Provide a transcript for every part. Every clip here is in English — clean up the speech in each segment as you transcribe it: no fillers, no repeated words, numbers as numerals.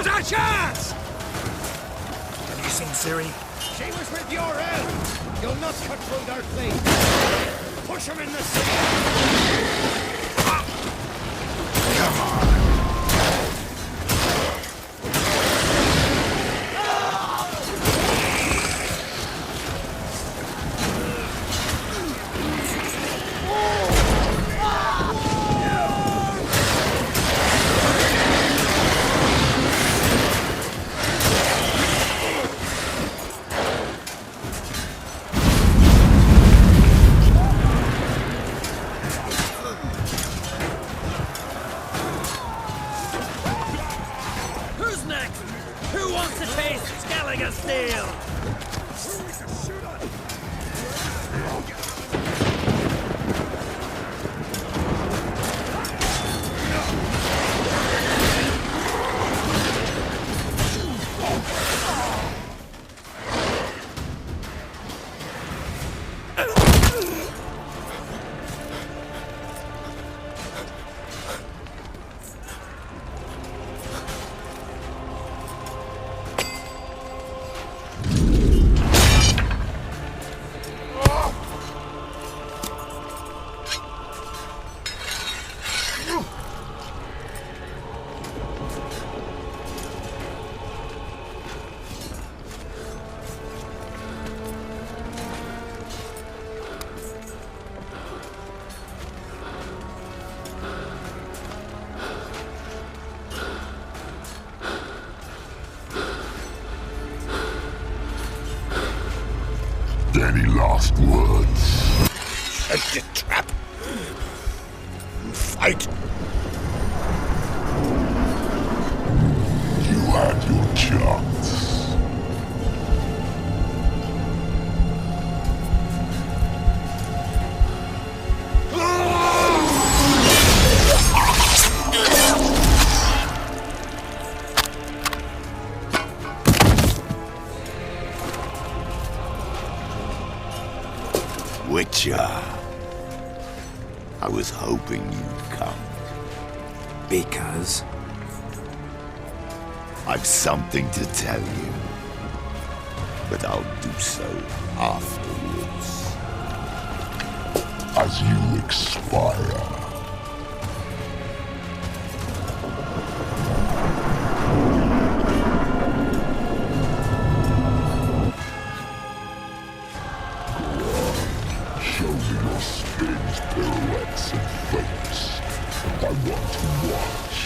Now's our chance! Have you seen Ciri? She was with your help! You'll not cut through their fleet! Push him in the sea! Come on. Who's next? Who wants to taste Skellige's steel? Any last words? Set the trap. Fight. You had your chance. Witcher. I was hoping you'd come. Because? I've something to tell you. But I'll do so afterwards. As you expire. Show me your spins, pirouettes, and fakes. I want to watch.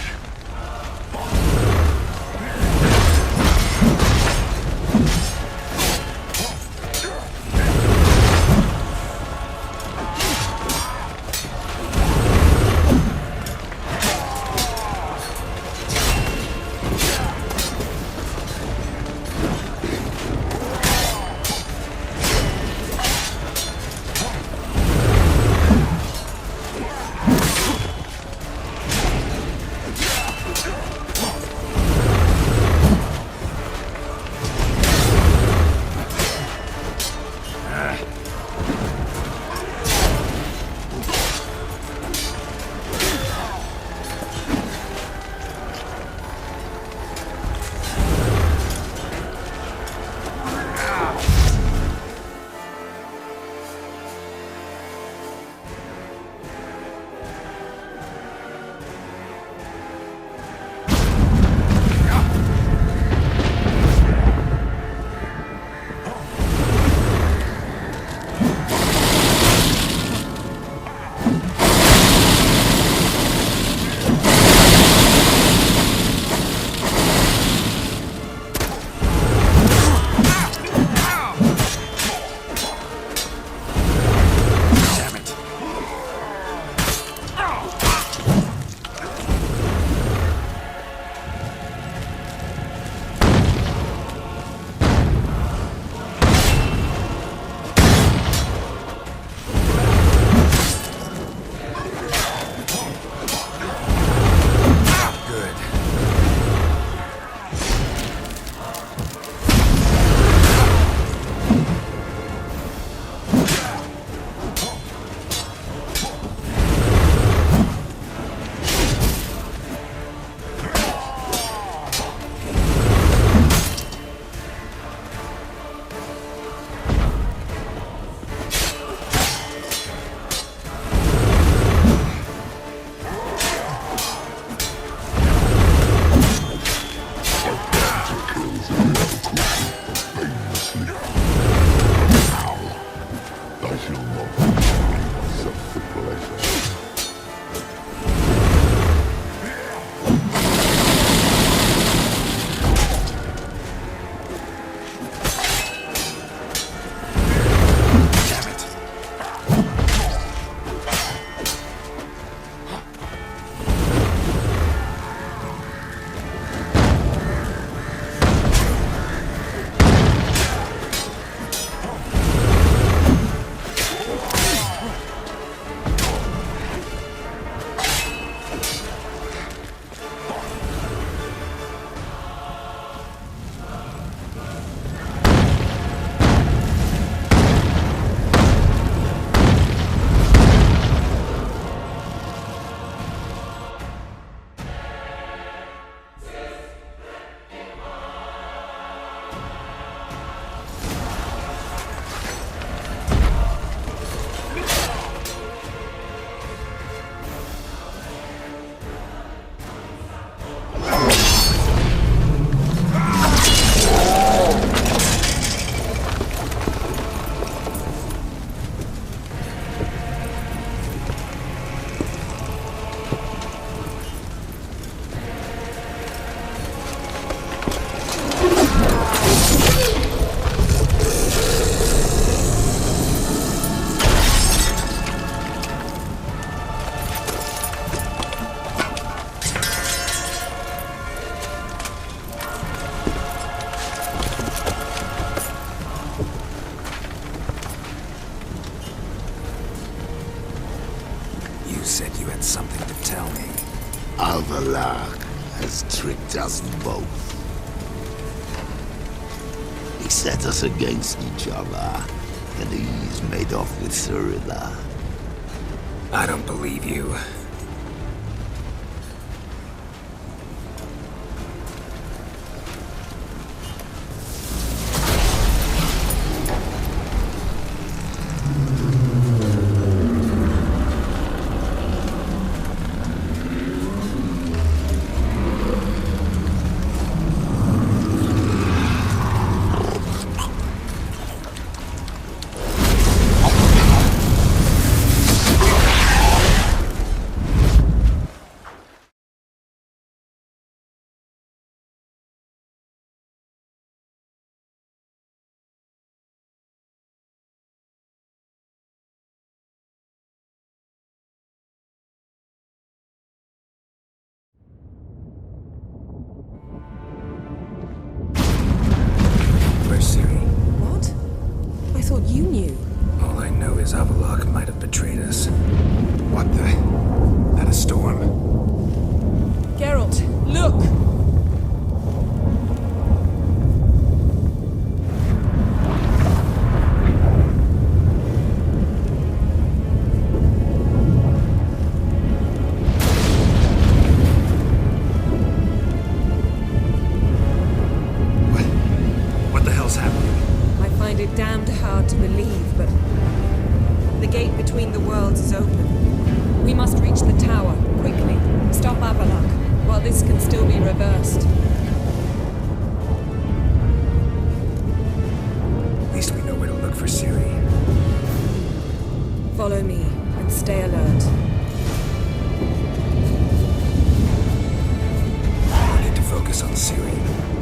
said you had something to tell me. Alvalar has tricked us both. He set us against each other, and he's made off with Cyrilla. I don't believe you. Where's Ciri? What? I thought you knew. All I know is Avallac'h might have betrayed us. What the? That a storm? Geralt, look! What the hell's happening? I find it damned hard to believe, but the gate between the worlds is open. We must reach the tower, quickly. Stop Avallac'h, while this can still be reversed. At least we know where to look for Ciri. Follow me, and stay alert. We need to focus on Ciri.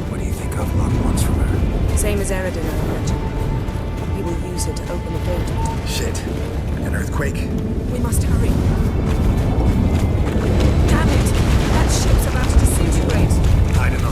What do you think Avallac'h wants from her? Same as Eredin, I imagine. He will use her to open the gate. Shit. An earthquake? We must hurry. Damn it! That ship's about to disintegrate. Hide in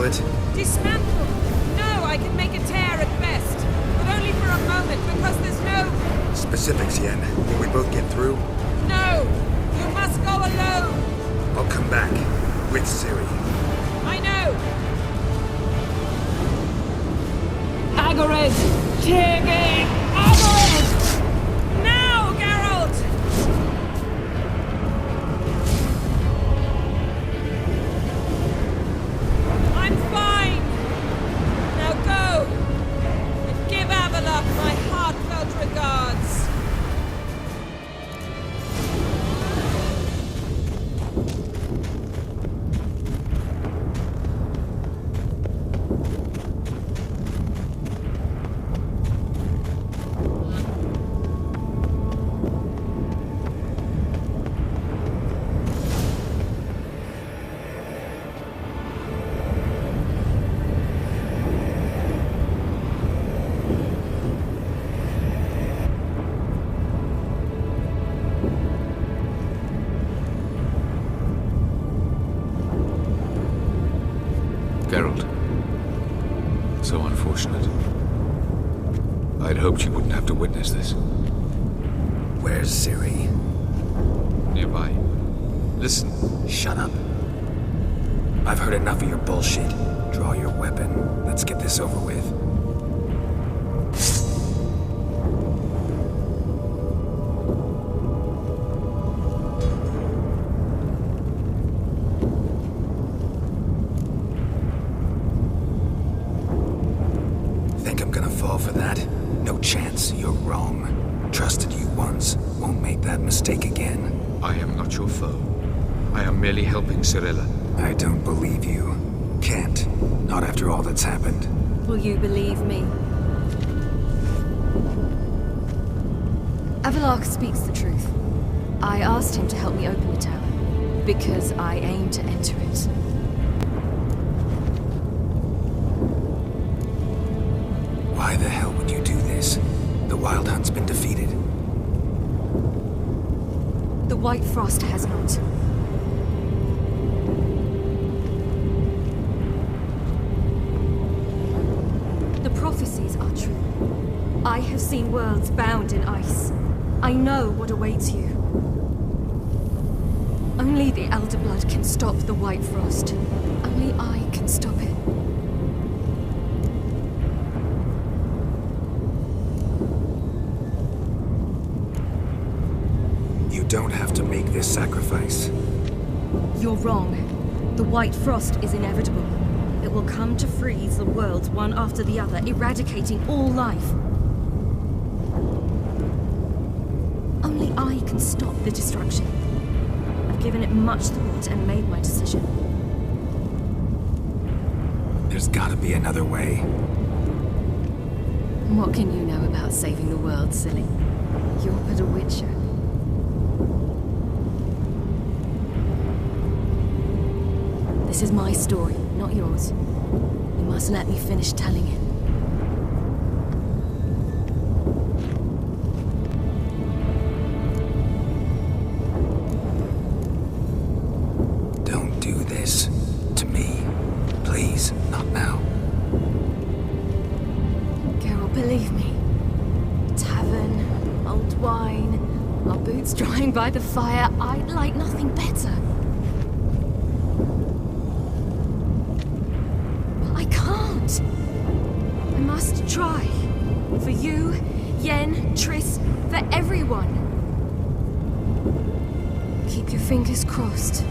it? Dismantle! No, I can make a tear at best. But only for a moment, because there's no... Specifics, Yen. Will we both get through? No! You must go alone! I'll come back. With Ciri. I know! Agored! Tiggy! Agored! Now, Geralt! I'm fine! Now go! And give Avalok my heartfelt regards! Geralt. So unfortunate. I'd hoped you wouldn't have to witness this. Where's Ciri? Nearby. Listen. Shut up. I've heard enough of your bullshit. Draw your weapon. Let's get this over with. Think I'm gonna fall for that? No chance. You're wrong. Trusted you once. Won't make that mistake again. I am not your foe. I am merely helping Cirilla. I don't believe you. Can't. Not after all that's happened. Will you believe me? Avalok speaks the truth. I asked him to help me open the tower, because I aim to enter it. Why the hell would you do this? The Wild Hunt's been defeated. The White Frost has not. The prophecies are true. I have seen worlds bound in ice. I know what awaits you. Only the Elder Blood can stop the White Frost. Only I can stop it. You don't have to make this sacrifice. You're wrong. The White Frost is inevitable. It will come to freeze the worlds one after the other, eradicating all life. Only I can stop the destruction. I've given it much thought and made my decision. There's gotta be another way. What can you know about saving the world, silly? You're but a witcher. This is my story, not yours. You must let me finish telling it. Don't do this. To me. Please, not now. Geralt, believe me. Tavern, old wine, our boots drying by the fire. I'd like nothing better. But I can't. I must try. For you, Yen, Triss, for everyone. Keep your fingers crossed.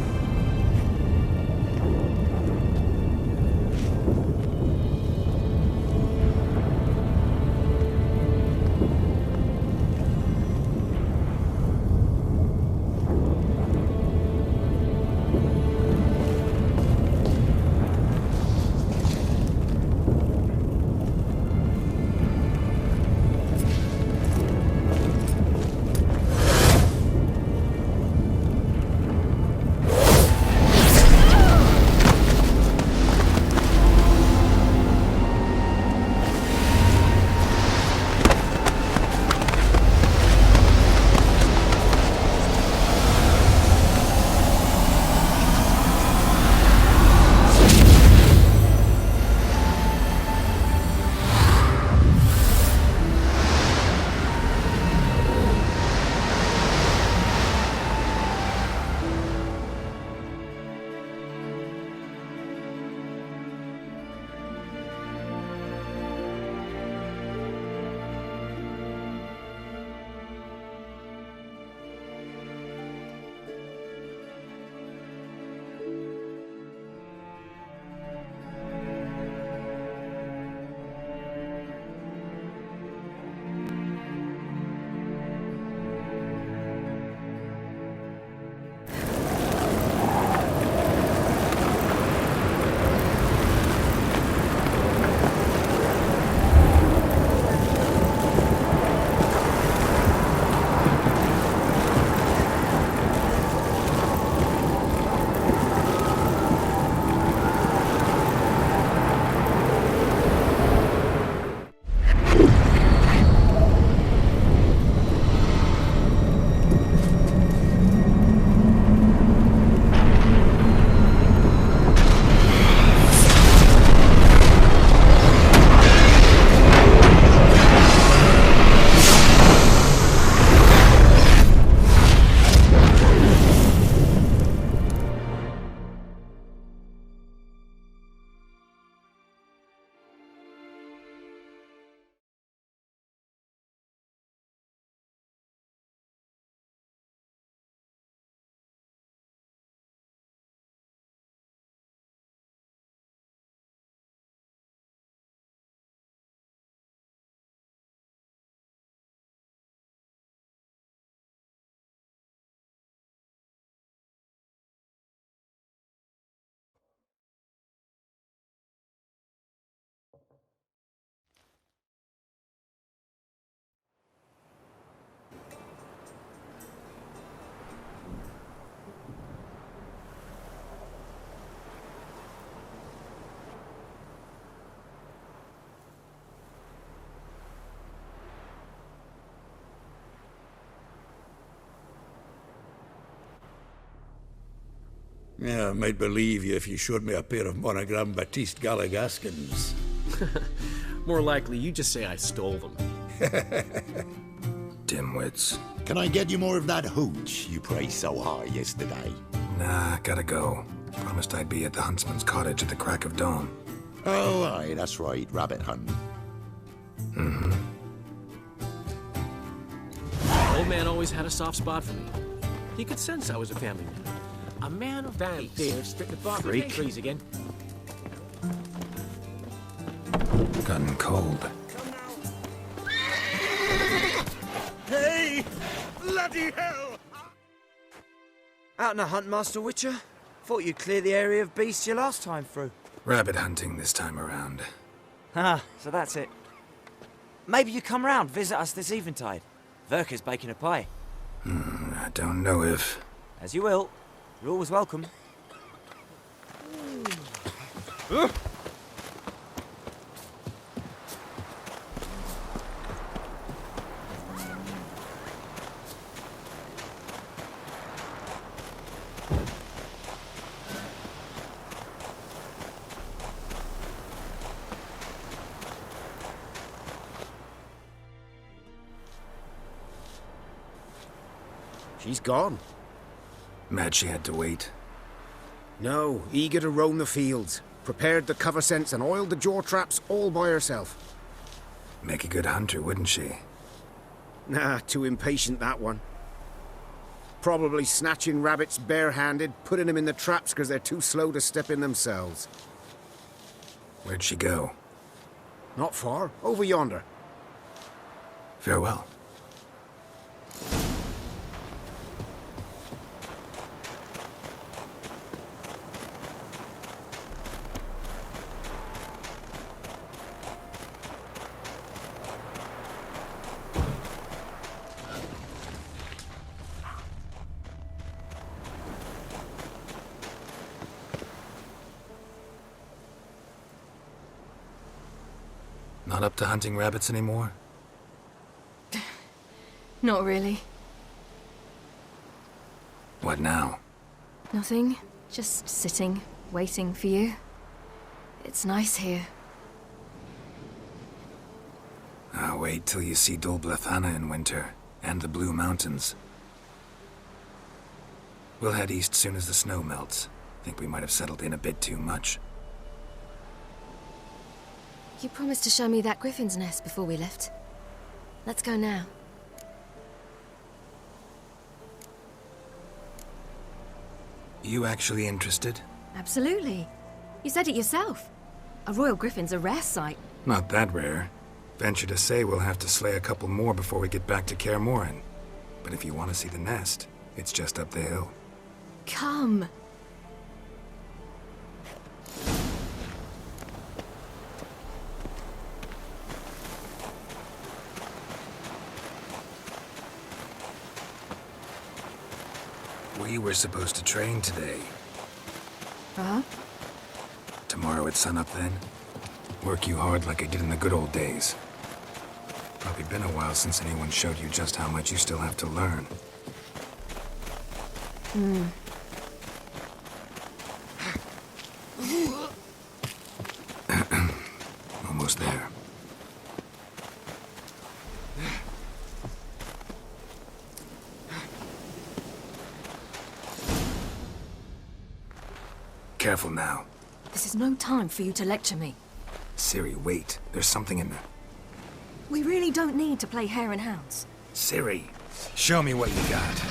Yeah, I might believe you if you showed me a pair of Monogram Batiste Galligaskins. More likely, you just say I stole them. Dimwits. Can I get you more of that hooch you praised so high yesterday? Nah, gotta go. Promised I'd be at the huntsman's cottage at the crack of dawn. Oh, aye, that's right, rabbit hunting. Old man always had a soft spot for me. He could sense I was a family man. A man of Damn deer, stripped the bark Freak. of trees again. Gotten cold. Hey! Bloody hell! Out in a hunt, Master Witcher? Thought you'd clear the area of beasts your last time through. Rabbit hunting this time around. Ah, so that's it. Maybe you come round, visit us this eventide. Verka's baking a pie. I don't know if... As you will. You're always welcome. She's gone. Mad she had to wait. No, eager to roam the fields. Prepared the cover scents and oiled the jaw traps all by herself. Make a good hunter, wouldn't she? Nah, too impatient, that one. Probably snatching rabbits barehanded, putting them in the traps because they're too slow to step in themselves. Where'd she go? Not far, over yonder. Farewell. Not up to hunting rabbits anymore? Not really. What now? Nothing. Just sitting, waiting for you. It's nice here. I'll wait till you see Dol Blathanna in winter, and the Blue Mountains. We'll head east soon as the snow melts. Think we might have settled in a bit too much. You promised to show me that griffin's nest before we left. Let's go now. You actually interested? Absolutely. You said it yourself. A royal griffin's a rare sight. Not that rare. Venture to say we'll have to slay a couple more before we get back to Kaer Morhen. But if you want to see the nest, it's just up the hill. Come. We were supposed to train today. Huh? Tomorrow at sunup then? Work you hard like I did in the good old days. Probably been a while since anyone showed you just how much you still have to learn. Almost there. Careful now. This is no time for you to lecture me. Ciri, wait. There's something in there. We really don't need to play hare and hounds. Ciri, show me what you got.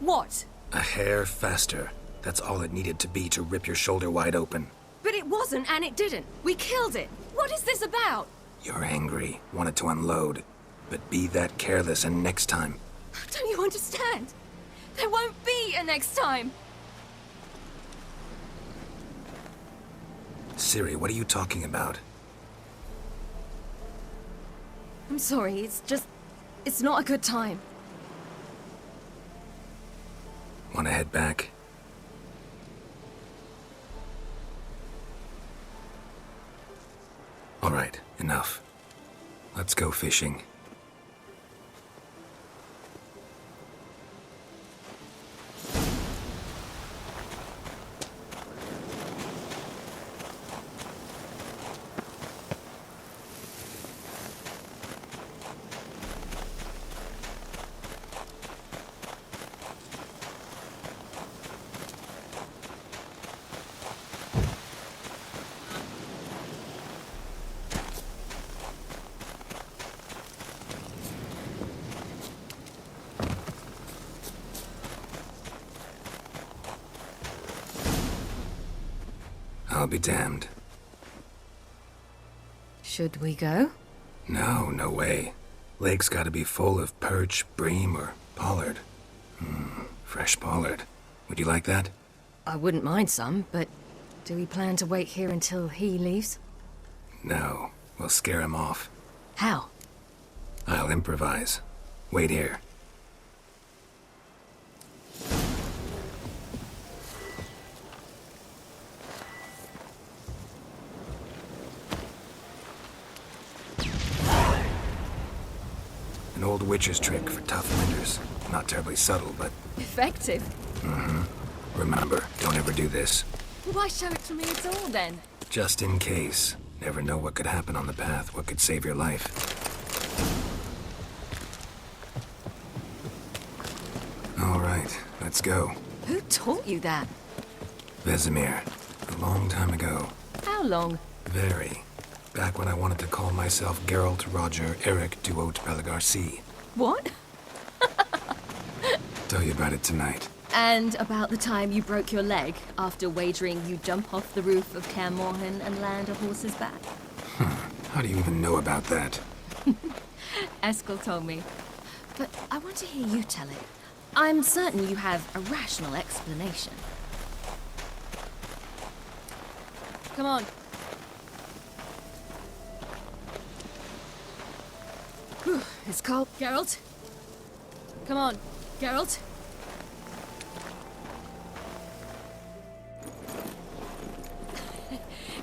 What? A hair faster. That's all it needed to be to rip your shoulder wide open. But it wasn't, and it didn't. We killed it. What is this about? You're angry, wanted to unload. But be that careless and next time. Don't you understand? There won't be a next time. Ciri, what are you talking about? I'm sorry, it's just... It's not a good time. Want to head back? All right, enough. Let's go fishing. I'll be damned. Should we go? No, no way. Lake's gotta be full of perch, bream, or pollard. Fresh pollard. Would you like that? I wouldn't mind some, but do we plan to wait here until he leaves? No, we'll scare him off. How? I'll improvise. Wait here. An old witch's trick for tough winters. Not terribly subtle, but... Effective? Remember, don't ever do this. Why show it to me at all, then? Just in case. Never know what could happen on the path, what could save your life. All right, let's go. Who taught you that? Vesemir. A long time ago. How long? Very. Back when I wanted to call myself Geralt Roger Eric Duot Pellegarci. What? Tell you about it tonight. And about the time you broke your leg after wagering you'd jump off the roof of Kaer Morhen and land a horse's back? How do you even know about that? Eskel told me. But I want to hear you tell it. I'm certain you have a rational explanation. Come on. Whew, it's cold. Geralt? Come on, Geralt.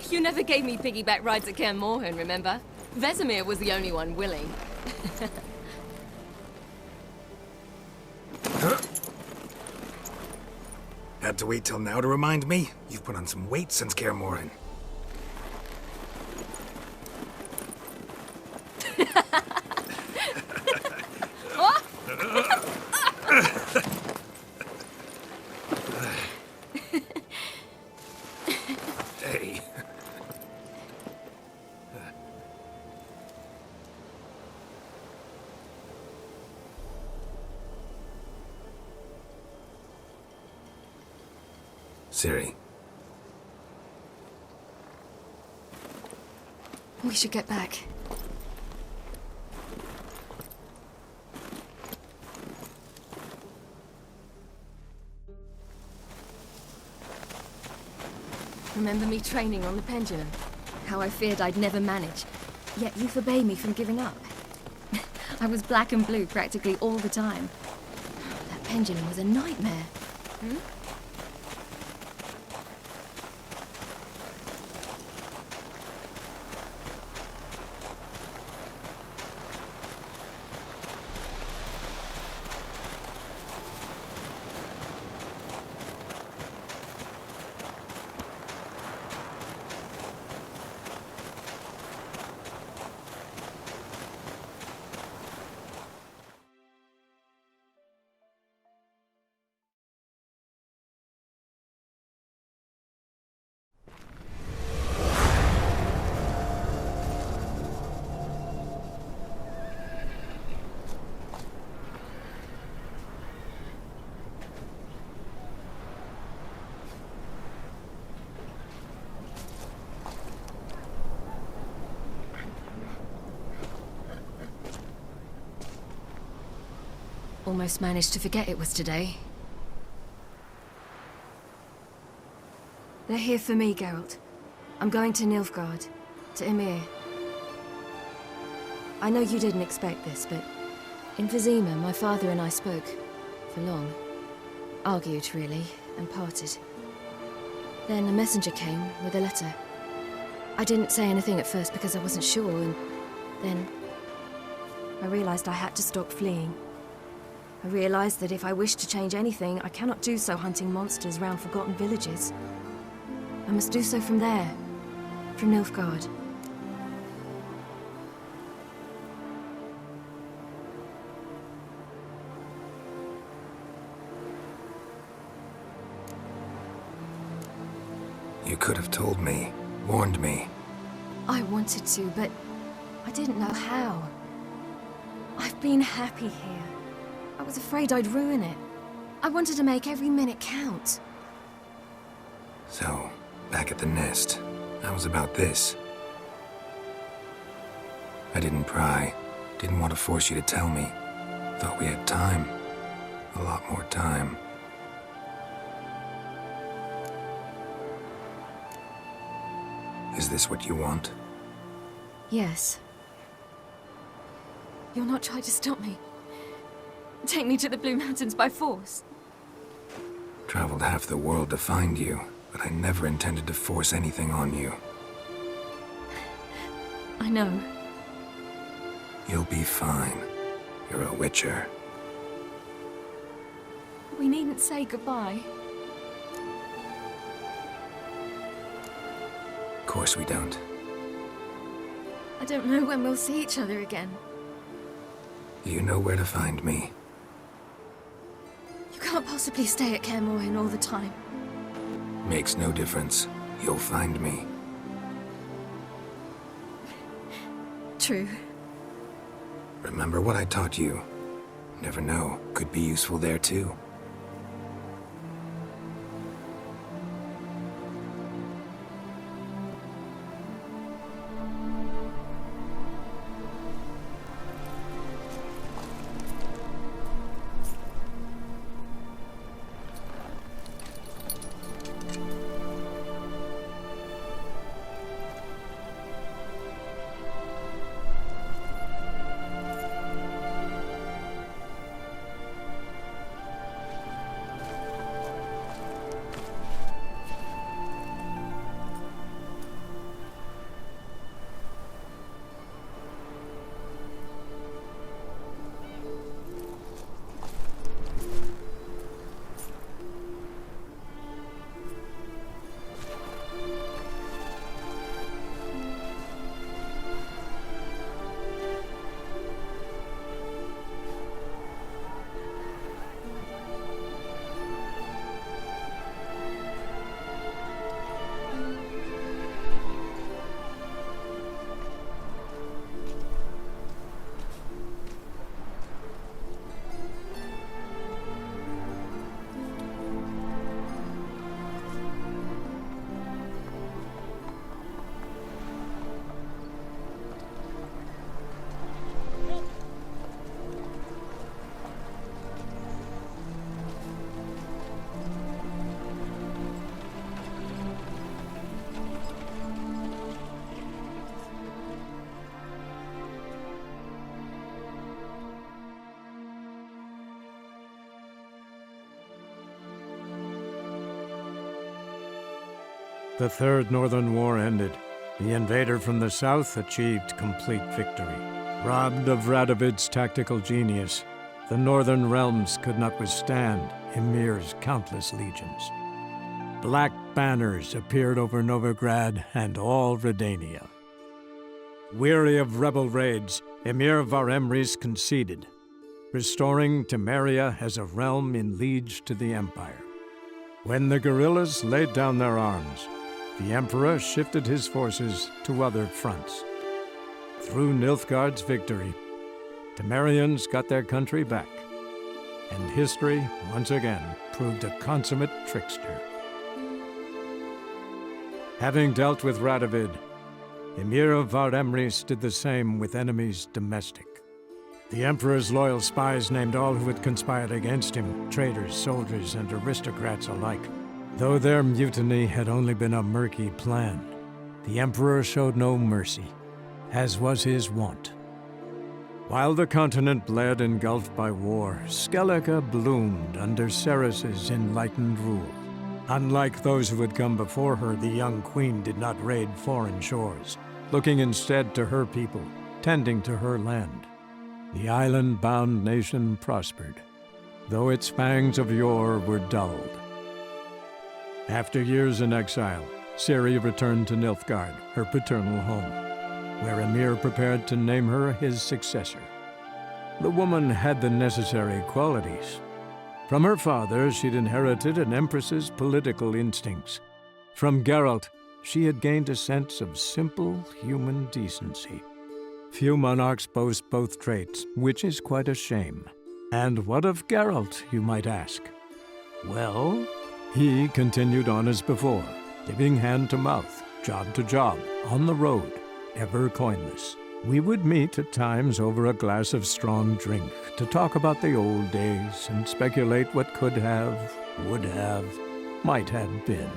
You never gave me piggyback rides at Kaer Morhen, remember? Vesemir was the only one willing. Had to wait till now to remind me? You've put on some weight since Kaer Morhen. Hey. Ciri. We should get back. Remember me training on the pendulum? How I feared I'd never manage. Yet you forbade me from giving up. I was black and blue practically all the time. That pendulum was a nightmare. Almost managed to forget it was today. They're here for me, Geralt. I'm going to Nilfgaard, to Ymir. I know you didn't expect this, but In Vizima, my father and I spoke. For long. Argued, really, and parted. Then a messenger came with a letter. I didn't say anything at first because I wasn't sure, and then I realized I had to stop fleeing. I realized that if I wish to change anything, I cannot do so hunting monsters round forgotten villages. I must do so from there, from Nilfgaard. You could have told me, warned me. I wanted to, but I didn't know how. I've been happy here. I was afraid I'd ruin it. I wanted to make every minute count. So, back at the nest, I was about this. I didn't pry, didn't want to force you to tell me. Thought we had time. A lot more time. Is this what you want? Yes. You'll not try to stop me. Take me to the Blue Mountains by force. Traveled half the world to find you, but I never intended to force anything on you. I know. You'll be fine. You're a Witcher. We needn't say goodbye. Of course we don't. I don't know when we'll see each other again. You know where to find me. You can't possibly stay at Kaer Morhen all the time. Makes no difference. You'll find me. True. Remember what I taught you. Never know, could be useful there too. The Third Northern War ended. The invader from the south achieved complete victory. Robbed of Radovid's tactical genius, the northern realms could not withstand Ymir's countless legions. Black banners appeared over Novigrad and all Redania. Weary of rebel raids, Ymir Varemris conceded, restoring Temeria as a realm in liege to the Empire. When the guerrillas laid down their arms, the Emperor shifted his forces to other fronts. Through Nilfgaard's victory, Temerians got their country back, and history once again proved a consummate trickster. Having dealt with Radovid, Ymir of Varemris did the same with enemies domestic. The Emperor's loyal spies named all who had conspired against him, traitors, soldiers, and aristocrats alike. Though their mutiny had only been a murky plan, the Emperor showed no mercy, as was his wont. While the continent bled engulfed by war, Skellige bloomed under Ceres's enlightened rule. Unlike those who had come before her, the young queen did not raid foreign shores, looking instead to her people, tending to her land. The island-bound nation prospered, though its fangs of yore were dulled. After years in exile, Ciri returned to Nilfgaard, her paternal home, where Emir prepared to name her his successor. The woman had the necessary qualities. From her father, she'd inherited an empress's political instincts. From Geralt, she had gained a sense of simple human decency. Few monarchs boast both traits, which is quite a shame. And what of Geralt, you might ask? Well, he continued on as before, giving hand to mouth, job to job, on the road, ever coinless. We would meet at times over a glass of strong drink to talk about the old days and speculate what could have, would have, might have been.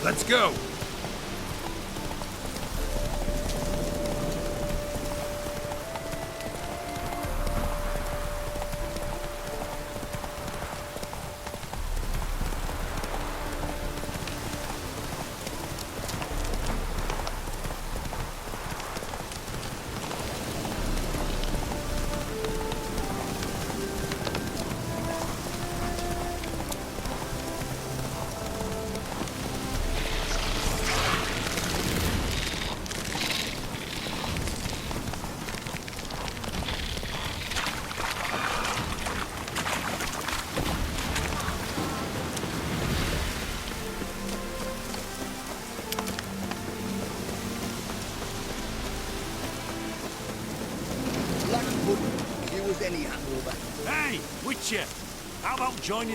Let's go! Black Bull, he was any hangover. Hey, Witcher! How about joining